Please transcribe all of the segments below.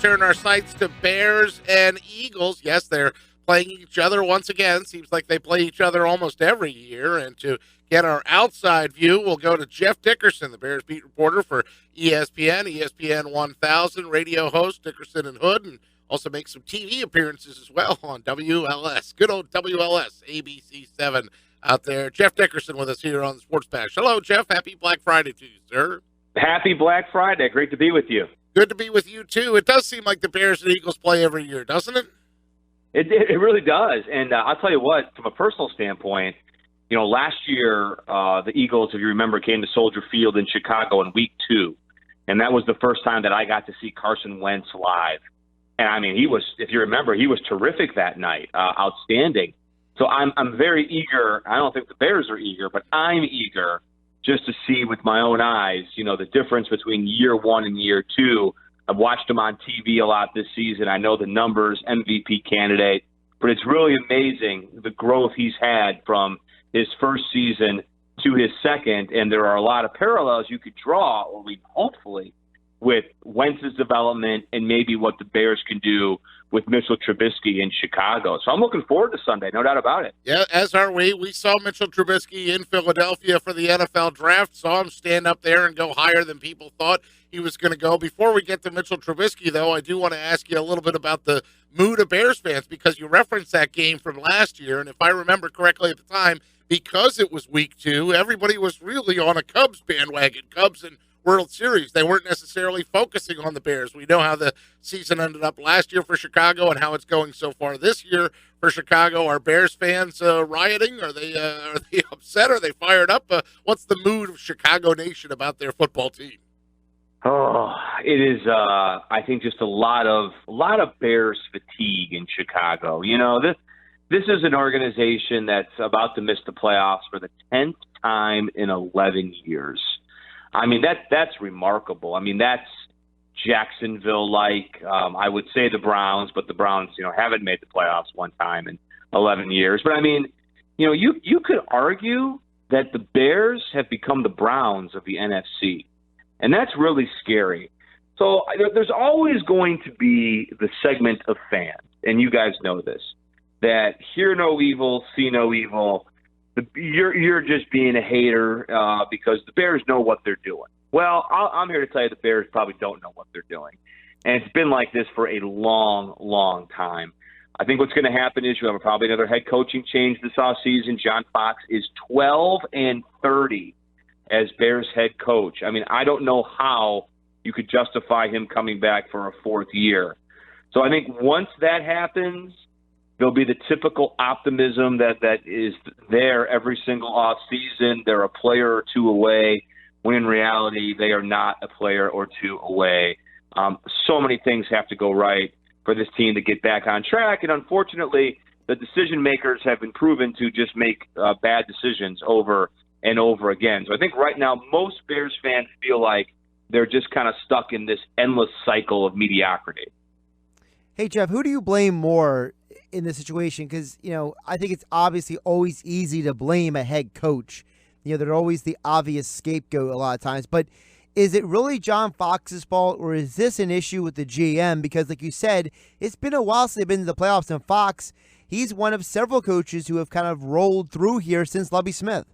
turn our sights to Bears and Eagles. Yes, they're playing each other once again. Seems like they play each other almost every year. And to get our outside view, we'll go to Jeff Dickerson, the Bears beat reporter for ESPN, ESPN 1000, radio host, Dickerson and Hood, and also makes some TV appearances as well on WLS. Good old WLS, ABC 7 out there. Jeff Dickerson with us here on the Sports Bash. Hello, Jeff. Happy Black Friday to you, sir. Happy Black Friday. Great to be with you. Good to be with you, too. It does seem like the Bears and Eagles play every year, doesn't it? It really does. And I'll tell you what, from a personal standpoint, last year the Eagles, if you remember, came to Soldier Field in Chicago in week 2. And that was the first time that I got to see Carson Wentz live. And, I mean, he was, if you remember, he was terrific that night, outstanding. So I'm very eager. I don't think the Bears are eager, but I'm eager just to see with my own eyes, the difference between year 1 and year 2. I've watched him on TV a lot this season. I know the numbers, MVP candidate, but it's really amazing the growth he's had from his first season to his second. And there are a lot of parallels you could draw, or hopefully, with Wentz's development and maybe what the Bears can do with Mitchell Trubisky in Chicago. So I'm looking forward to Sunday, no doubt about it. Yeah, as are we. We saw Mitchell Trubisky in Philadelphia for the NFL draft, saw him stand up there and go higher than people thought he was going to go. Before we get to Mitchell Trubisky, though, I do want to ask you a little bit about the mood of Bears fans, because you referenced that game from last year, and if I remember correctly at the time, because it was week 2, everybody was really on a Cubs bandwagon, Cubs and World Series. They weren't necessarily focusing on the Bears. We know how the season ended up last year for Chicago and how it's going so far this year for Chicago. Are Bears fans rioting? Are they upset? Are they fired up? What's the mood of Chicago Nation about their football team? Oh, it is. I think just a lot of Bears fatigue in Chicago. This is an organization that's about to miss the playoffs for the 10th time in 11 years. I mean, that's remarkable. I mean, that's Jacksonville-like. I would say the Browns, but the Browns, haven't made the playoffs one time in 11 years. But, I mean, you could argue that the Bears have become the Browns of the NFC, and that's really scary. So there's always going to be the segment of fans, and you guys know this, that hear no evil, see no evil. You're just being a hater because the Bears know what they're doing. Well, I'm here to tell you the Bears probably don't know what they're doing. And it's been like this for a long, long time. I think what's going to happen is you have probably another head coaching change this offseason. John Fox is 12-30 as Bears head coach. I mean, I don't know how you could justify him coming back for a 4th year. So I think once that happens, there'll be the typical optimism that is there every single off season. They're a player or 2 away, when in reality they are not a player or 2 away. So many things have to go right for this team to get back on track, and unfortunately, the decision makers have been proven to just make bad decisions over and over again. So I think right now most Bears fans feel like they're just kind of stuck in this endless cycle of mediocrity. Hey, Jeff, who do you blame more in this situation? Because, I think it's obviously always easy to blame a head coach. They're always the obvious scapegoat a lot of times. But is it really John Fox's fault, or is this an issue with the GM? Because, like you said, it's been a while since they've been to the playoffs, and Fox, he's one of several coaches who have kind of rolled through here since Lovie Smith.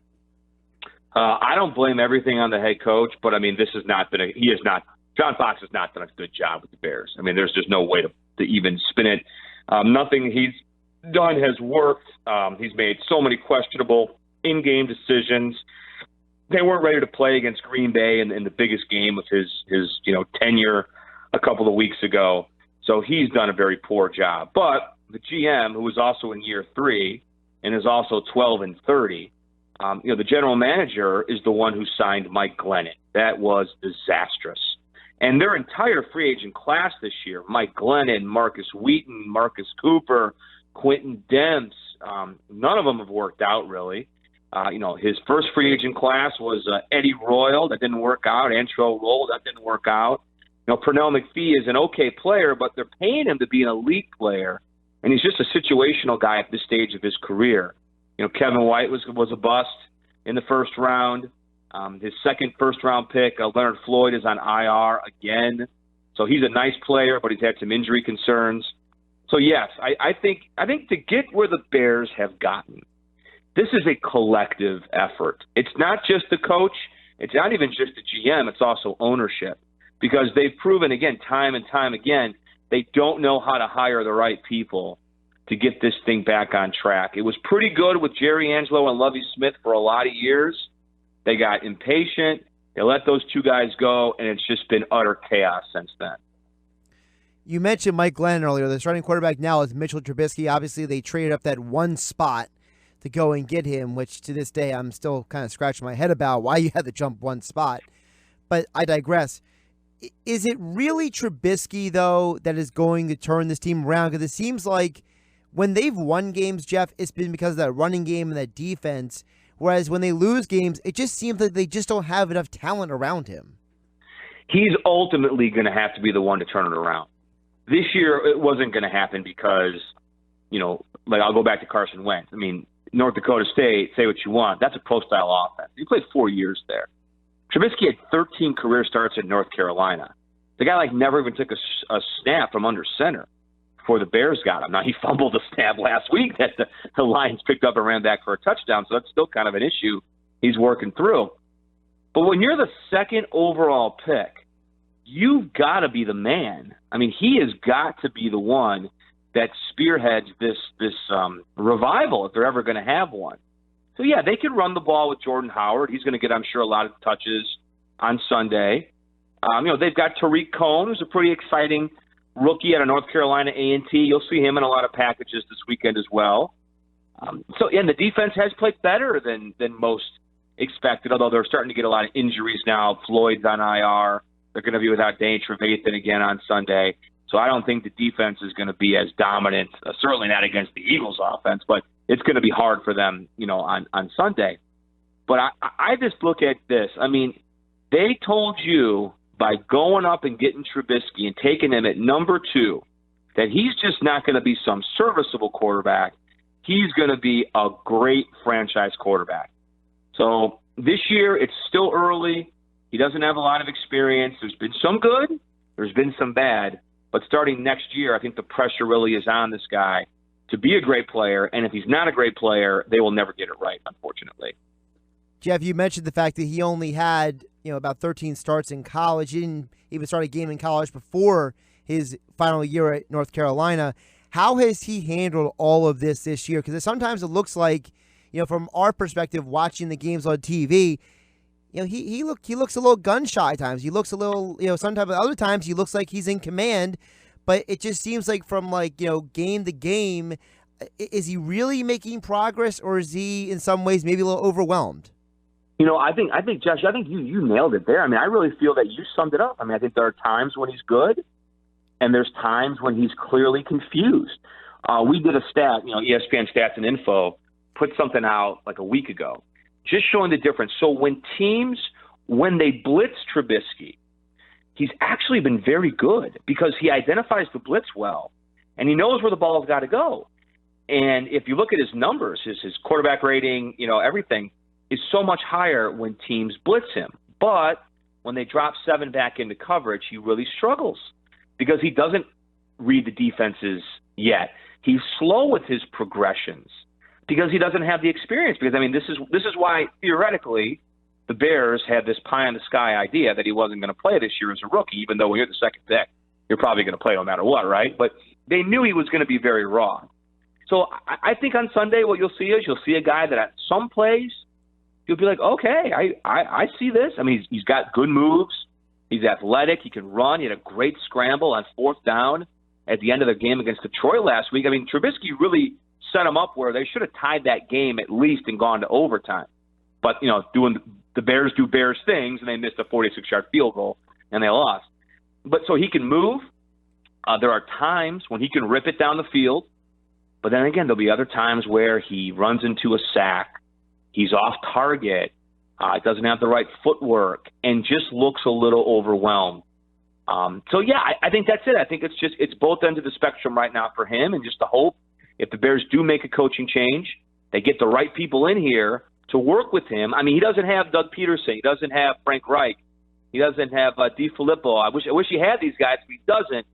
I don't blame everything on the head coach, but, I mean, John Fox has not done a good job with the Bears. I mean, there's just no way to even spin it. Nothing he's done has worked. He's made so many questionable in-game decisions. They weren't ready to play against Green Bay in the biggest game of his tenure a couple of weeks ago. So he's done a very poor job. But the GM, who is also in year 3 and is also 12-30, the general manager is the one who signed Mike Glennon. That was disastrous. And their entire free agent class this year, Mike Glennon, Marcus Wheaton, Marcus Cooper, Quentin Demps, none of them have worked out really. His first free agent class was Eddie Royal. That didn't work out. Antro Roll, that didn't work out. Pernell McPhee is an okay player, but they're paying him to be an elite player, and he's just a situational guy at this stage of his career. Kevin White was a bust in the first round. His second first-round pick, Leonard Floyd, is on IR again. So he's a nice player, but he's had some injury concerns. So yes, I think to get where the Bears have gotten, this is a collective effort. It's not just the coach. It's not even just the GM. It's also ownership, because they've proven, again, time and time again, they don't know how to hire the right people to get this thing back on track. It was pretty good with Jerry Angelo and Lovie Smith for a lot of years. They got impatient. They let those two guys go, and it's just been utter chaos since then. You mentioned Mike Glennon earlier. The starting quarterback now is Mitchell Trubisky. Obviously, they traded up that one spot to go and get him, which to this day I'm still kind of scratching my head about why you had to jump one spot. But I digress. Is it really Trubisky, though, that is going to turn this team around? Because it seems like when they've won games, Jeff, it's been because of that running game and that defense. Whereas when they lose games, it just seems like they just don't have enough talent around him. He's ultimately going to have to be the one to turn it around. This year, it wasn't going to happen because, like I'll go back to Carson Wentz. I mean, North Dakota State, say what you want, that's a pro-style offense. He played 4 years there. Trubisky had 13 career starts at North Carolina. The guy never even took a snap from under center before the Bears got him. Now, he fumbled a snap last week that the Lions picked up and ran back for a touchdown, so that's still kind of an issue he's working through. But when you're the second overall pick, you've got to be the man. I mean, he has got to be the one that spearheads this revival if they're ever going to have one. So, yeah, they could run the ball with Jordan Howard. He's going to get, I'm sure, a lot of touches on Sunday. They've got Tariq Cohen, who's a pretty exciting rookie out of North Carolina A&T. You'll see him in a lot of packages this weekend as well. And the defense has played better than most expected, although they're starting to get a lot of injuries now. Floyd's on IR. They're going to be without Danny Trevathan again on Sunday. So I don't think the defense is going to be as dominant, certainly not against the Eagles' offense, but it's going to be hard for them, on Sunday. But I just look at this. I mean, they told you by going up and getting Trubisky and taking him at number 2 that he's just not going to be some serviceable quarterback. He's going to be a great franchise quarterback. So this year, it's still early. He doesn't have a lot of experience. There's been some good. There's been some bad. But starting next year, I think the pressure really is on this guy to be a great player. And if he's not a great player, they will never get it right, unfortunately. Jeff, you mentioned the fact that he only had, about 13 starts in college. He didn't even start a game in college before his final year at North Carolina. How has he handled all of this year? Because sometimes it looks like, from our perspective, watching the games on TV, he looks a little gun shy at times. He looks a little, sometimes other times he looks like he's in command, but it just seems like from game to game, is he really making progress, or is he in some ways maybe a little overwhelmed? I think Josh, I think you nailed it there. I mean, I really feel that you summed it up. I mean, I think there are times when he's good, and there's times when he's clearly confused. We did a stat, ESPN Stats and Info put something out like a week ago, just showing the difference. So when they blitz Trubisky, he's actually been very good because he identifies the blitz well, and he knows where the ball's got to go. And if you look at his numbers, his quarterback rating, everything is so much higher when teams blitz him. But when they drop 7 back into coverage, he really struggles because he doesn't read the defenses yet. He's slow with his progressions because he doesn't have the experience. Because, I mean, this is why, theoretically, the Bears had this pie-in-the-sky idea that he wasn't going to play this year as a rookie, even though when you're the second pick, you're probably going to play no matter what, right? But they knew he was going to be very raw. So I think on Sunday what you'll see a guy that at some plays you'll be like, okay, I see this. I mean, he's got good moves. He's athletic. He can run. He had a great scramble on 4th down at the end of the game against Detroit last week. I mean, Trubisky really set him up where they should have tied that game at least and gone to overtime. But, doing the Bears do Bears things, and they missed a 46-yard field goal, and they lost. But so he can move. There are times when he can rip it down the field. But then again, there'll be other times where he runs into a sack. He's off target, doesn't have the right footwork, and just looks a little overwhelmed. I think that's it. I think it's both ends of the spectrum right now for him, and just the hope if the Bears do make a coaching change, they get the right people in here to work with him. I mean, he doesn't have Doug Peterson. He doesn't have Frank Reich. He doesn't have DiFilippo. I wish he had these guys, but he doesn't.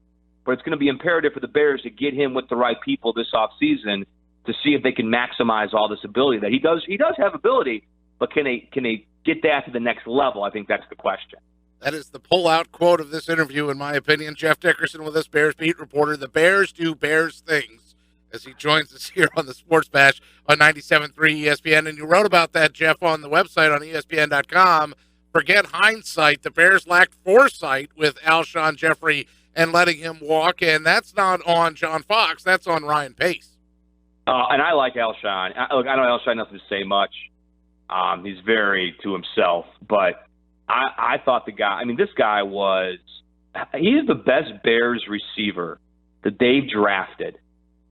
But it's going to be imperative for the Bears to get him with the right people this offseason to see if they can maximize all this ability that he does. He does have ability, but can they get that to the next level? I think that's the question. That is the pull-out quote of this interview, in my opinion. Jeff Dickerson with us, Bears beat reporter. The Bears do Bears things, as he joins us here on the Sports Bash on 97.3 ESPN. And you wrote about that, Jeff, on the website on ESPN.com. Forget hindsight. The Bears lacked foresight with Alshon Jeffery and letting him walk, and that's not on John Fox. That's on Ryan Pace. And I like Alshon. Look, I know Alshon doesn't say much. He's very to himself, but I thought this guy he is the best Bears receiver that they've drafted.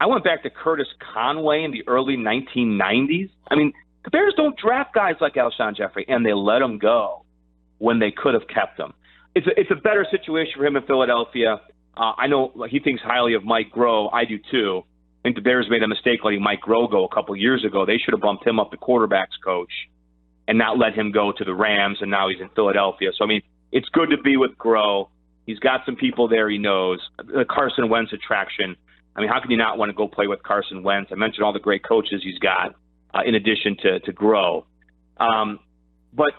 I went back to Curtis Conway in the early 1990s. I mean, the Bears don't draft guys like Alshon Jeffery, and they let him go when they could have kept him. It's a better situation for him in Philadelphia. I know he thinks highly of Mike Groh. I do too. I think the Bears made a mistake letting Mike Groh go a couple years ago. They should have bumped him up to quarterbacks coach and not let him go to the Rams, and now he's in Philadelphia. So, I mean, it's good to be with Groh. He's got some people there he knows. The Carson Wentz attraction. I mean, how can you not want to go play with Carson Wentz? I mentioned all the great coaches he's got in addition to Groh. But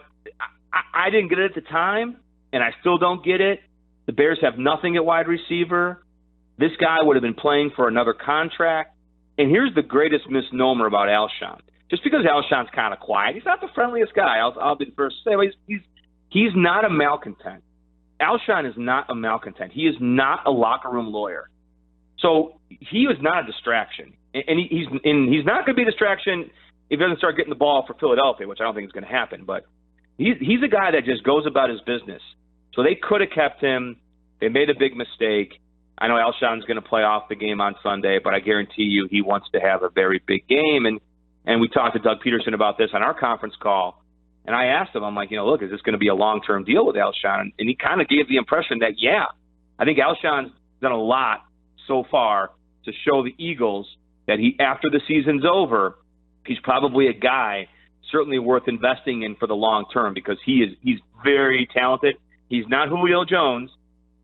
I didn't get it at the time, and I still don't get it. The Bears have nothing at wide receiver. This guy would have been playing for another contract. And here's the greatest misnomer about Alshon. Just because Alshon's kind of quiet, he's not the friendliest guy. I'll be the first to say. He's not a malcontent. Alshon is not a malcontent. He is not a locker room lawyer. So he is not a distraction. And he's not going to be a distraction if he doesn't start getting the ball for Philadelphia, which I don't think is going to happen. But he's a guy that just goes about his business. So they could have kept him. They made a big mistake. I know Alshon's going to play off the game on Sunday, but I guarantee you he wants to have a very big game. And we talked to Doug Peterson about this on our conference call. And I asked him, I'm like, look, is this going to be a long-term deal with Alshon? And he kind of gave the impression that, yeah, I think Alshon's done a lot so far to show the Eagles that after the season's over, he's probably a guy certainly worth investing in for the long term because he's very talented. He's not Julio Jones.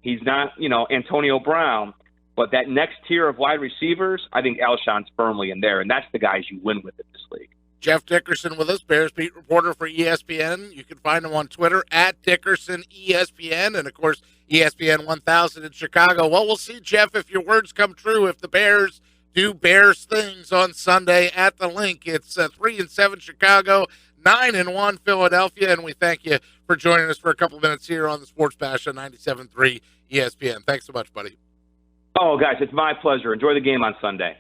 He's not, Antonio Brown. But that next tier of wide receivers, I think Alshon's firmly in there, and that's the guys you win with in this league. Jeff Dickerson with us, Bears beat reporter for ESPN. You can find him on Twitter at Dickerson ESPN, and, of course, ESPN 1000 in Chicago. Well, we'll see, Jeff, if your words come true, if the Bears do Bears things on Sunday at the Link. It's 3-7 Chicago, 9-1 Philadelphia, and we thank you for joining us for a couple minutes here on the Sports Bash on 97.3 ESPN. Thanks so much, buddy. Oh, guys, it's my pleasure. Enjoy the game on Sunday.